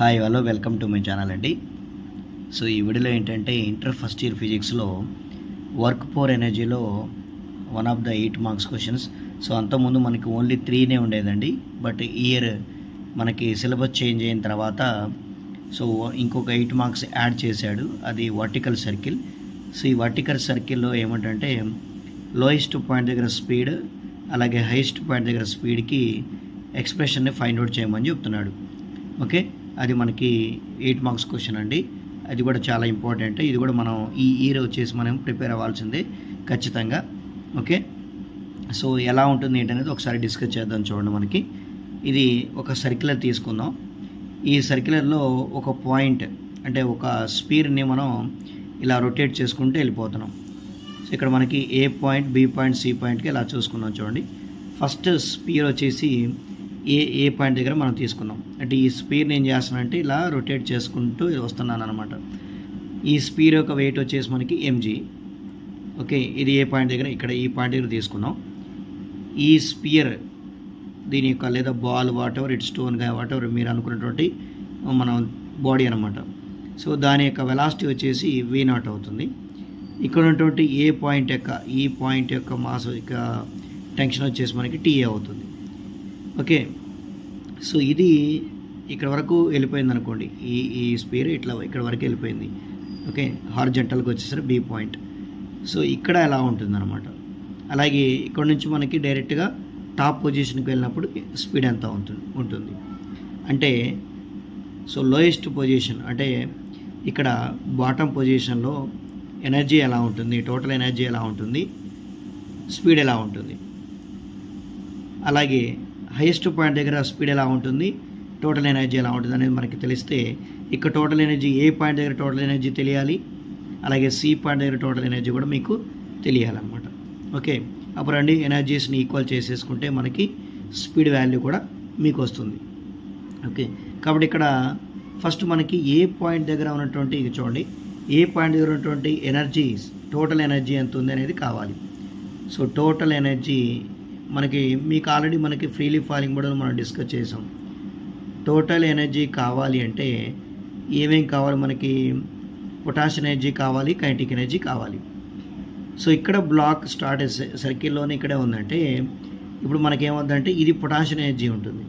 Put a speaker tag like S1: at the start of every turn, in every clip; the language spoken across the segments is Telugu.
S1: Hi hello welcome to my channel అండి. సో ఈ వీడియోలో ఏంటంటే ఇంటర్ ఫస్ట్ ఇయర్ ఫిజిక్స్లో వర్క్ పవర్ ఎనర్జీలో one of the 8 marks questions. So అంతకుముందు మనకి ఓన్లీ 3 ఉండేదండి. బట్ ఇయర్ మనకి సిలబస్ చేంజ్ అయిన తర్వాత సో ఇంకొక 8 మార్క్స్ యాడ్ చేశాడు. అది వర్టికల్ సర్కిల్. సో ఈ వర్టికల్ సర్కిల్లో ఏమిటంటే లోయెస్ట్ పాయింట్ దగ్గర స్పీడ్ అలాగే హైయెస్ట్ పాయింట్ దగ్గర స్పీడ్కి ఎక్స్ప్రెషన్ని ఫైండ్ అవుట్ చేయమని చెప్తున్నాడు. ఓకే, అది మనకి 8 మార్క్స్ క్వశ్చన్ అండి. అది కూడా చాలా ఇంపార్టెంట్. ఇది కూడా మనం ఈ ఇయర్ వచ్చేసి మనం ప్రిపేర్ అవ్వాల్సిందే ఖచ్చితంగా. ఓకే, సో ఎలా ఉంటుంది ఏంటనేది ఒకసారి డిస్కస్ చేద్దాం. చూడండి, మనకి ఇది ఒక సర్క్యులర్ తీసుకుందాం. ఈ సర్క్యులర్లో ఒక పాయింట్ అంటే ఒక స్పీర్ని మనం ఇలా రొటేట్ చేసుకుంటూ వెళ్ళిపోతున్నాం. సో ఇక్కడ మనకి ఏ పాయింట్, బి పాయింట్, సి పాయింట్కి ఇలా చూసుకున్నాం. చూడండి, ఫస్ట్ స్పీర్ వచ్చేసి ఏ పాయింట్ దగ్గర మనం తీసుకున్నాం. అంటే ఈ స్పీర్ని ఏం చేస్తానంటే ఇలా రొటేట్ చేసుకుంటూ వస్తున్నాను అనమాట. ఈ స్పీర్ యొక్క వెయిట్ వచ్చేసి మనకి mg. ఓకే, ఇది ఏ పాయింట్ దగ్గర, ఇక్కడ ఈ పాయింట్ దగ్గర తీసుకున్నాం. ఈ స్పియర్ దీని యొక్క లేదా బాల్ వాటెవర్ ఇట్ స్టోన్గా వాటెవర్ మీరు అనుకున్నటువంటి మనం బాడీ అనమాట. సో దాని యొక్క వెలాసిటీ వచ్చేసి v0 అవుతుంది. ఇక్కడ ఉన్నటువంటి ఈ పాయింట్ యొక్క మాస్ యొక్క టెన్షన్ వచ్చేసి మనకి ta అవుతుంది. ఓకే, సో ఇది ఇక్కడ వరకు వెళ్ళిపోయింది అనుకోండి. ఈ స్పీర్ ఇట్లా ఇక్కడ వరకు వెళ్ళిపోయింది. ఓకే, హారిజంటల్గా వచ్చేసరికి బి పాయింట్. సో ఇక్కడ ఎలా ఉంటుంది అనమాట. అలాగే ఇక్కడ నుంచి మనకి డైరెక్ట్గా టాప్ పొజిషన్కి వెళ్ళినప్పుడు స్పీడ్ ఎంత ఉంటుంది అంటే సో లోయెస్ట్ పొజిషన్ అంటే ఇక్కడ బాటమ్ పొజిషన్లో ఎనర్జీ ఎలా ఉంటుంది, టోటల్ ఎనర్జీ ఎలా ఉంటుంది, స్పీడ్ ఎలా ఉంటుంది. అలాగే హైయెస్ట్ పాయింట్ దగ్గర స్పీడ్ ఎలా ఉంటుంది, టోటల్ ఎనర్జీ ఎలా ఉంటుంది అనేది మనకి తెలిస్తే ఇక్కడ టోటల్ ఎనర్జీ ఏ పాయింట్ దగ్గర టోటల్ ఎనర్జీ తెలియాలి, అలాగే సి పాయింట్ దగ్గర టోటల్ ఎనర్జీ కూడా మీకు తెలియాలన్నమాట. ఓకే, అప్పుడు అండి ఎనర్జీస్ని ఈక్వల్ చేసేసుకుంటే మనకి స్పీడ్ వాల్యూ కూడా మీకు వస్తుంది. ఓకే, కాబట్టి ఇక్కడ ఫస్ట్ మనకి ఏ పాయింట్ దగ్గర ఉన్నటువంటి చూడండి, ఏ పాయింట్ దగ్గర ఉన్నటువంటి ఎనర్జీస్ టోటల్ ఎనర్జీ ఎంత ఉంది అనేది కావాలి. సో టోటల్ ఎనర్జీ మనకి మీకు ఆల్రెడీ మనకి ఫ్రీలీ ఫాలింగ్ కూడా మనం డిస్కస్ చేసాం. టోటల్ ఎనర్జీ కావాలి అంటే ఏమేం కావాలి, మనకి పొటాషియం ఎనర్జీ కావాలి, కైనెటిక్ ఎనర్జీ కావాలి. సో ఇక్కడ బ్లాక్ స్టార్ట్ సర్కిల్లోనే ఇక్కడే ఉందంటే ఇప్పుడు మనకి ఏమవుతుందంటే ఇది పొటాషియం ఎనర్జీ ఉంటుంది.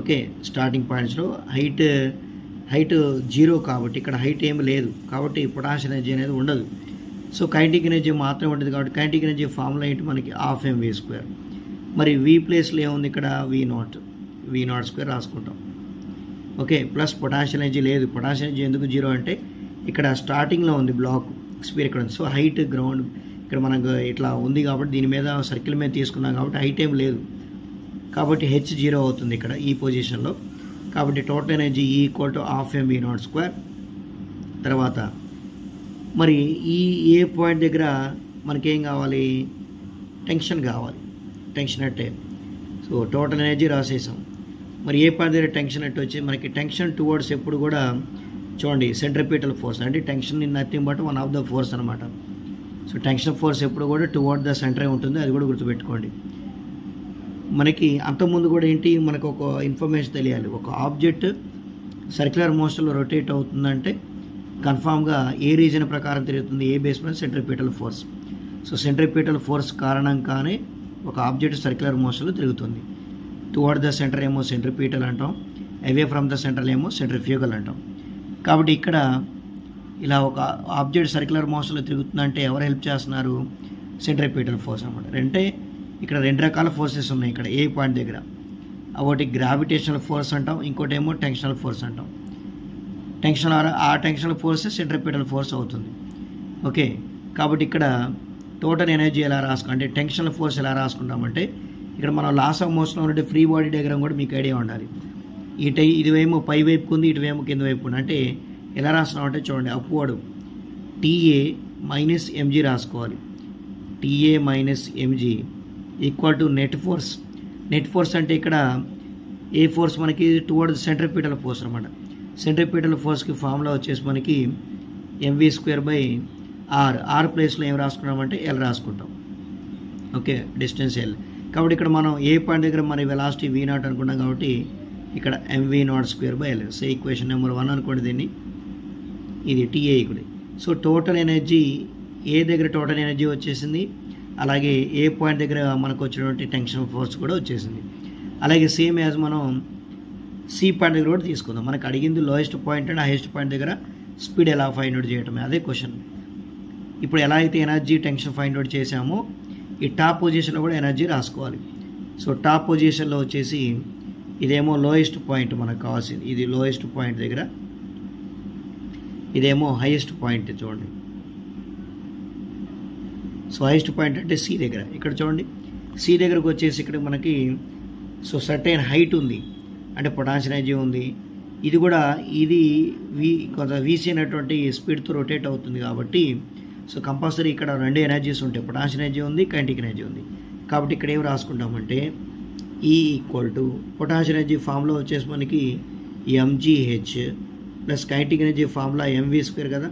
S1: ఓకే, స్టార్టింగ్ పాయింట్స్లో హైట్ 0 కాబట్టి ఇక్కడ హైట్ ఏమి లేదు కాబట్టి పొటాషియం ఎనర్జీ అనేది ఉండదు. సో కైనెటిక్ ఎనర్జీ మాత్రమే ఉంటుంది కాబట్టి కైనెటిక్ ఎనర్జీ ఫార్ములా ఏంటి మనకి ½ mv². మరి v ప్లేస్లో ఏముంది ఇక్కడ v0² రాసుకుంటాం. ఓకే, ప్లస్ పొటాషియం ఎనర్జీ లేదు. పొటాషియం ఎనర్జీ ఎందుకు 0 అంటే ఇక్కడ స్టార్టింగ్లో ఉంది బ్లాక్ స్పీర్ ఇక్కడ ఉంది. సో హైట్ గ్రౌండ్ ఇక్కడ మనకు ఇట్లా ఉంది కాబట్టి దీని మీద సర్కిల్ మీద తీసుకున్నాం కాబట్టి హైట్ ఏం లేదు కాబట్టి h 0 అవుతుంది ఇక్కడ ఈ పొజిషన్లో. కాబట్టి టోటల్ ఎనర్జీ ½ mv0². తర్వాత మరి ఈ ఏ పాయింట్ దగ్గర మనకేం కావాలి, టెన్షన్ కావాలి. టెన్షన్ అంటే సో టోటల్ ఎనర్జీ రాసేసాం. మరి ఏ పాయింట్ దగ్గర టెన్షన్ అంటే వచ్చి మనకి టెన్షన్ టువర్డ్స్ ఎప్పుడు కూడా చూడండి సెంట్రిపిటల్ ఫోర్స్ అంటే tension in nothing but one of the force అనమాట. సో టెన్షన్ ఫోర్స్ ఎప్పుడు కూడా టువర్డ్ ద సెంటర్ ఉంటుంది, అది కూడా గుర్తుపెట్టుకోండి. మనకి అంతకుముందు కూడా ఏంటి మనకు ఒక ఇన్ఫర్మేషన్ తెలియాలి. ఒక ఆబ్జెక్ట్ సర్క్యులర్ మోషన్లో రొటేట్ అవుతుందంటే కన్ఫామ్గా ఏ రీజన్ ప్రకారం తిరుగుతుంది, ఏ బేస్ మీద centripetal force. So centripetal force కారణంగానే ఒక ఆబ్జెక్ట్ సర్క్యులర్ మోషన్లో తిరుగుతుంది. టువర్డ్ ద సెంటర్ ఏమో సెంట్రిపిటల్ అంటాం, అవే ఫ్రమ్ ద సెంటర్ ఏమో సెంట్రిఫ్యూగల్ అంటాం. కాబట్టి ఇక్కడ ఇలా ఒక ఆబ్జెక్ట్ సర్క్యులర్ మోషన్లో తిరుగుతుందంటే ఎవరు హెల్ప్ చేస్తున్నారు, సెంట్రిపిటల్ ఫోర్స్ అనమాట. అంటే ఇక్కడ 2 రకాల ఫోర్సెస్ ఉన్నాయి ఇక్కడ ఏ పాయింట్ దగ్గర. ఒకటి గ్రావిటేషనల్ ఫోర్స్ అంటాం, ఇంకోటి ఏమో టెన్షనల్ ఫోర్స్ అంటాం. టెన్షనల్ ఫోర్స్ సెంట్రిపిటల్ ఫోర్స్ అవుతుంది. ఓకే, కాబట్టి ఇక్కడ టోటల్ ఎనర్జీ ఎలా అంటే టెన్షనల్ ఫోర్స్ ఎలా రాసుకుంటామంటే ఇక్కడ మనం లాస్ ఆఫ్ మోషన్లో ఉండే ఫ్రీ బాడీ డయాగ్రామ్ కూడా మీకు ఐడియా ఉండాలి. ఇటువేమో పై వైపుకు ఉంది, ఇటువేమో కింద వైపు ఉంది. అంటే ఎలా రాస్తున్నామంటే చూడండి, అప్వర్డ్ Ta - mg రాసుకోవాలి. Ta - mg equal to net force. Net force అంటే ఇక్కడ ఏ ఫోర్స్ మనకి టువర్డ్ సెంట్రిపిటల్ ఫోర్స్ అనమాట. సెంట్రిపిటల్ ఫోర్స్కి ఫార్ములా వచ్చేసి మనకి mv²/r. r ప్లేస్లో ఏం రాసుకున్నామంటే l రాసుకుంటాం. Okay, distance l. కాబట్టి ఇక్కడ మనం ఏ పాయింట్ దగ్గర మరి వెలాసిటీ v0 అనుకున్నాం కాబట్టి ఇక్కడ mv0 సో ఈక్వేషన్ నెంబర్ 1 అనుకోండి దీన్ని, ఇది TA ఇక్కడ. సో టోటల్ ఎనర్జీ ఏ దగ్గర టోటల్ ఎనర్జీ వచ్చేసింది, అలాగే ఏ పాయింట్ దగ్గర మనకు వచ్చినటువంటి టెన్షన్ ఫోర్స్ కూడా వచ్చేసింది. అలాగే సేమ్ యాజ్ మనం సి పాయింట్ దగ్గర కూడా తీసుకుందాం. మనకు అడిగింది lowest point and highest point దగ్గర స్పీడ్ ఎలా ఫైండ్ అవుట్ చేయటమే, అదే క్వశ్చన్. ఇప్పుడు ఎలా అయితే ఎనర్జీ టెన్షన్ ఫైండ్ అవుట్ చేసామో ఈ టాప్ పొజిషన్లో కూడా ఎనర్జీ రాసుకోవాలి. సో టాప్ పొజిషన్లో వచ్చేసి ఇదేమో లోయెస్ట్ పాయింట్ మనకు కావాల్సింది, ఇది లోయెస్ట్ పాయింట్ దగ్గర, ఇదేమో హైయెస్ట్ పాయింట్ చూడండి. సో హైయెస్ట్ పాయింట్ అంటే సి దగ్గర, ఇక్కడ చూడండి సి దగ్గరకు వచ్చేసి ఇక్కడ మనకి సో సర్టైన్ హైట్ ఉంది, అంటే పొటాన్షియల్ ఎనర్జీ ఉంది. ఇది కూడా ఇది కొంత వీసీ అనేటువంటి స్పీడ్తో రొటేట్ అవుతుంది కాబట్టి సో కంపల్సరీ ఇక్కడ 2 ఎనర్జీస్ ఉంటాయి, పొటాన్షియల్ ఎనర్జీ ఉంది, కైనెటిక్ ఎనర్జీ ఉంది. కాబట్టి ఇక్కడ ఏం రాసుకుంటామంటే E = పొటాన్షియల్ ఎనర్జీ ఫార్ములా వచ్చేసి మనకి mgh plus kinetic energy formula mv² కదా,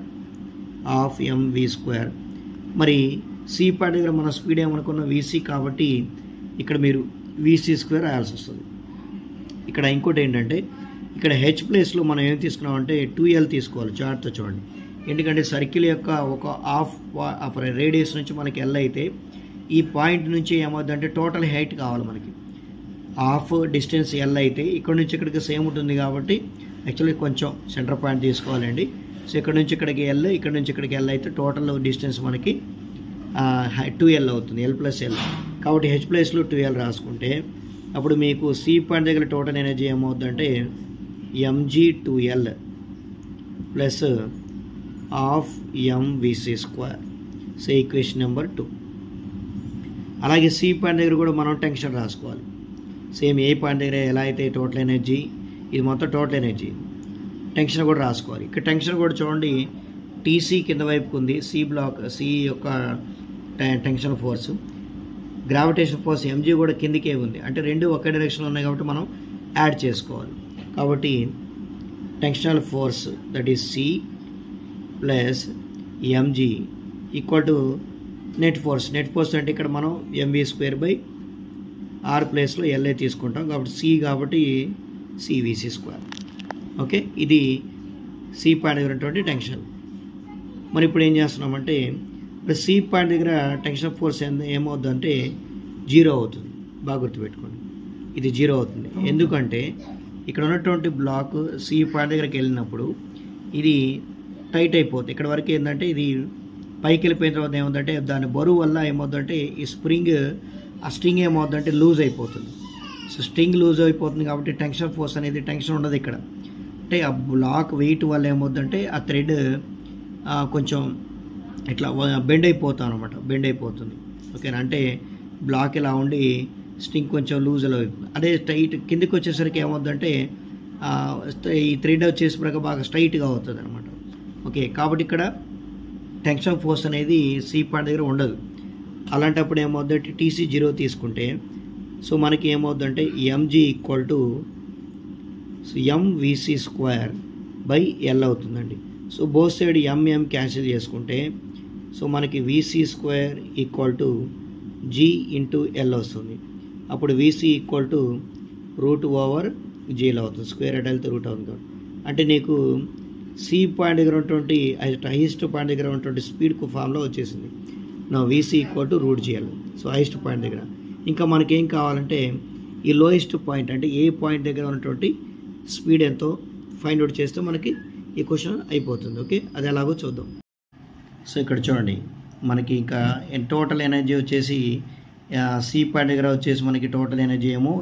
S1: హాఫ్ mv². మరి సి పాయింట్ దగ్గర మన స్పీడ్ ఏమనుకున్న VC కాబట్టి ఇక్కడ మీరు VC² రాయాల్సి వస్తుంది. ఇక్కడ ఇంకోటి ఏంటంటే ఇక్కడ హెచ్ ప్లేస్లో మనం ఏం తీసుకున్నామంటే 2L తీసుకోవాలి, చార్ట్తో చూడండి. ఎందుకంటే సర్కిల్ యొక్క ఒక హాఫ్ రేడియస్ నుంచి మనకి L అయితే ఈ పాయింట్ నుంచి ఏమవుతుందంటే టోటల్ హైట్ కావాలి మనకి, హాఫ్ డిస్టెన్స్ L అయితే ఇక్కడ నుంచి ఇక్కడికి సేమ్ ఉంటుంది కాబట్టి యాక్చువల్లీ కొంచెం సెంటర్ పాయింట్ తీసుకోవాలండి. సో ఇక్కడ నుంచి ఇక్కడికి L, ఇక్కడ నుంచి ఇక్కడికి L అయితే టోటల్ డిస్టెన్స్ మనకి 2L అవుతుంది, L+L. కాబట్టి హెచ్ ప్లేస్లో 2L రాసుకుంటే అప్పుడు మీకు సి పాయింట్ దగ్గర టోటల్ ఎనర్జీ ఏమవుతుందంటే mg2L plus half mvc². So equation number 2. అలాగే సి పాయింట్ దగ్గర కూడా మనం టెన్షన్ రాసుకోవాలి. సేమ్ ఏ పాయింట్ దగ్గర ఎలా అయితే టోటల్ ఎనర్జీ, ఇది మొత్తం టోటల్ ఎనర్జీ, టెన్షన్ కూడా రాసుకోవాలి. ఇక్కడ టెన్షన్ కూడా చూడండి టీసీ కింద వైపుకు ఉంది, సి యొక్క tension force, gravitation force mg కూడా కిందికే ఉంది, అంటే రెండు ఒకే డైరెక్షన్లో ఉన్నాయి కాబట్టి మనం యాడ్ చేసుకోవాలి. కాబట్టి tensional force that is C plus mg = net force. Net force అంటే ఇక్కడ మనం mv² r ప్లేస్లో LA తీసుకుంటాం కాబట్టి C కాబట్టి CVC². ఓకే, ఇది సి పాయింట్ దగ్గర ఉన్నటువంటి టెన్షన్. మరి ఇప్పుడు ఏం చేస్తున్నామంటే ఇప్పుడు సి పాయింట్ దగ్గర టెన్షన్ ఫోర్స్ ఏమవుతుందంటే 0 అవుతుంది. బాగా గుర్తుపెట్టుకోండి, ఇది 0 అవుతుంది. ఎందుకంటే ఇక్కడ ఉన్నటువంటి బ్లాక్ సి పాయింట్ దగ్గరికి వెళ్ళినప్పుడు ఇది టైట్ అయిపోతుంది. ఇక్కడ వరకు ఏంటంటే ఇది పైకి వెళ్ళిపోయిన తర్వాత ఏమవుతుందంటే దాని బరువు వల్ల ఏమవుతుందంటే ఈ ఆ స్ట్రింగ్ ఏమవుతుందంటే లూజ్ అయిపోతుంది. సో స్ట్రింగ్ లూజ్ అయిపోతుంది కాబట్టి టెన్షన్ ఫోర్స్ అనేది టెన్షన్ ఉండదు ఇక్కడ. అంటే ఆ బ్లాక్ వెయిట్ వల్ల ఏమవుతుందంటే ఆ థ్రెడ్ కొంచెం ఇట్లా బెండ్ అయిపోతాం అనమాట, బెండ్ అయిపోతుంది. ఓకేనా, అంటే బ్లాక్ ఇలా ఉండి స్ట్రింగ్ కొంచెం లూజ్ అలా అయిపోతుంది. అదే టైట్ కిందికి వచ్చేసరికి ఏమవుతుందంటే ఈ థ్రెడ్ వచ్చేసి బాగా స్ట్రైట్గా అవుతుంది అనమాట. ఓకే, కాబట్టి ఇక్కడ టెన్షన్ ఫోర్స్ అనేది సి పాయింట్ దగ్గర ఉండదు. అలాంటప్పుడు ఏమవుతుందంటే టీసీ 0 తీసుకుంటే సో మనకి ఏమవుతుందంటే mg = mvc² అవుతుందండి. So both side m cancel చేసుకుంటే సో మనకి VC² = G × L వస్తుంది. అప్పుడు VC = √/G అవుతుంది, స్క్వేర్ అడల్తో రూట్ అవుతుంది. అంటే నీకు సి పాయింట్ దగ్గర ఉన్నటువంటి హైయెస్ట్ పాయింట్ దగ్గర ఉన్నటువంటి స్పీడ్కు ఫామ్లో వచ్చేసింది. నా VC = √GL. So highest point దగ్గర ఇంకా మనకేం కావాలంటే ఈ లోయెస్ట్ పాయింట్ అంటే ఏ పాయింట్ దగ్గర ఉన్నటువంటి స్పీడ్ ఎంతో ఫైండ్ అవుట్ చేస్తే మనకి ఈ క్వశ్చన్ అయిపోతుంది. ఓకే, అది ఎలాగో చూద్దాం. సో ఇక్కడ చూడండి మనకి ఇంకా టోటల్ ఎనర్జీ వచ్చేసి సి పాయింట్ దగ్గర వచ్చేసి మనకి టోటల్ ఎనర్జీ ఏమో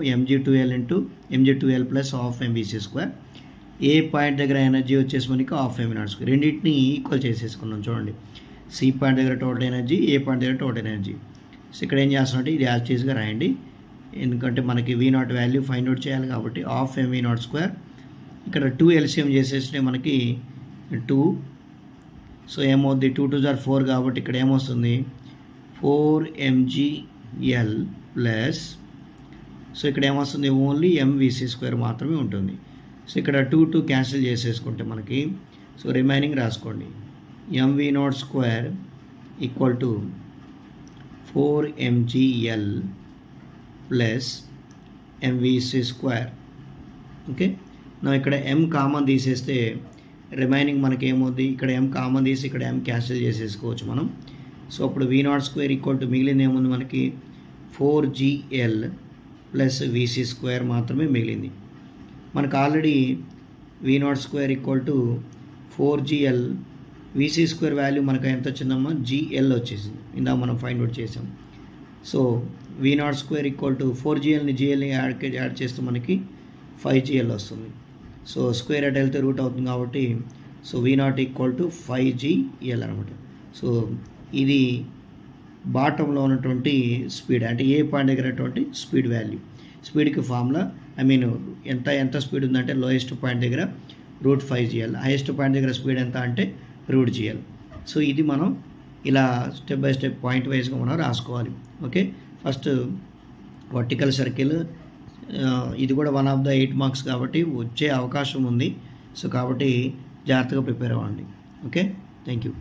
S1: mg2L ప్లస్ హాఫ్ mvc². ఏ పాయింట్ దగ్గర ఎనర్జీ వచ్చేసి మనకి హాఫ్ mv0². రెండింటిని ఈక్వల్ చేసేసుకున్నాం. చూడండి సి పాయింట్ దగ్గర టోటల్ ఎనర్జీ, ఏ పాయింట్ దగ్గర టోటల్ ఎనర్జీ. సో ఇక్కడ ఏం చేస్తామంటే ఇది యాజ్టీస్గా రాయండి, ఎందుకంటే మనకి V0 వాల్యూ ఫైండ్ అవుట్ చేయాలి కాబట్టి హాఫ్ mv0². ఇక్కడ 2 LCM చేసేస్తే మనకి 2. సో ఏమవుద్ది 2 2 = 4 కాబట్టి ఇక్కడ ఏమొస్తుంది 4mgL ప్లస్ సో ఇక్కడ ఏమొస్తుంది ఓన్లీ mvc² మాత్రమే ఉంటుంది. సో ఇక్కడ 2 2 క్యాన్సిల్ చేసేసుకుంటే మనకి సో రిమైనింగ్ రాసుకోండి mv0² = 4mgL plus mvc². Okay. నా ఇక్కడ m కామన్ తీసేస్తే రిమైనింగ్ మనకి ఏమవుద్ది, ఇక్కడ m కామన్ తీసి ఇక్కడ m క్యాన్సిల్ చేసేసుకోవచ్చు మనం. సో అప్పుడు v02 ఈక్వల్ టు మిగిలింది ఏముంది మనకి 4gl ప్లస్ vc² మాత్రమే మిగిలింది. మనకు already v02 equal to 4gl, vc² value మనకు ఎంత వచ్చిందమ్మా, gl వచ్చేసింది, ఇందా మనం ఫైండ్ అవుట్ చేసాం. సో v02 ఈక్వల్ టు 4glని glని యాడ్ చేస్తే మనకి 5gl వస్తుంది. సో స్క్వేర్ అట్ వెళ్తే రూట్ అవుతుంది కాబట్టి so v0 equal to 5gl అనమాట. సో ఇది బాటంలో ఉన్నటువంటి స్పీడ్, అంటే ఏ పాయింట్ దగ్గర ఉన్నటువంటి స్పీడ్ వాల్యూ. స్పీడ్కి ఫార్ములా ఎంత స్పీడ్ ఉందంటే లోయెస్ట్ పాయింట్ దగ్గర √5gl, హైయెస్ట్ పాయింట్ దగ్గర స్పీడ్ ఎంత అంటే √gl. సో ఇది మనం ఇలా స్టెప్ బై స్టెప్ పాయింట్ వైజ్గా మనం రాసుకోవాలి. ఓకే, ఫస్ట్ వర్టికల్ సర్కిల్, ఇది కూడా 1 ఆఫ్ ద 8 మార్క్స్ కాబట్టి వచ్చే అవకాశం ఉంది. సో కాబట్టి జాగ్రత్తగా ప్రిపేర్ అవ్వండి. Okay, thank you.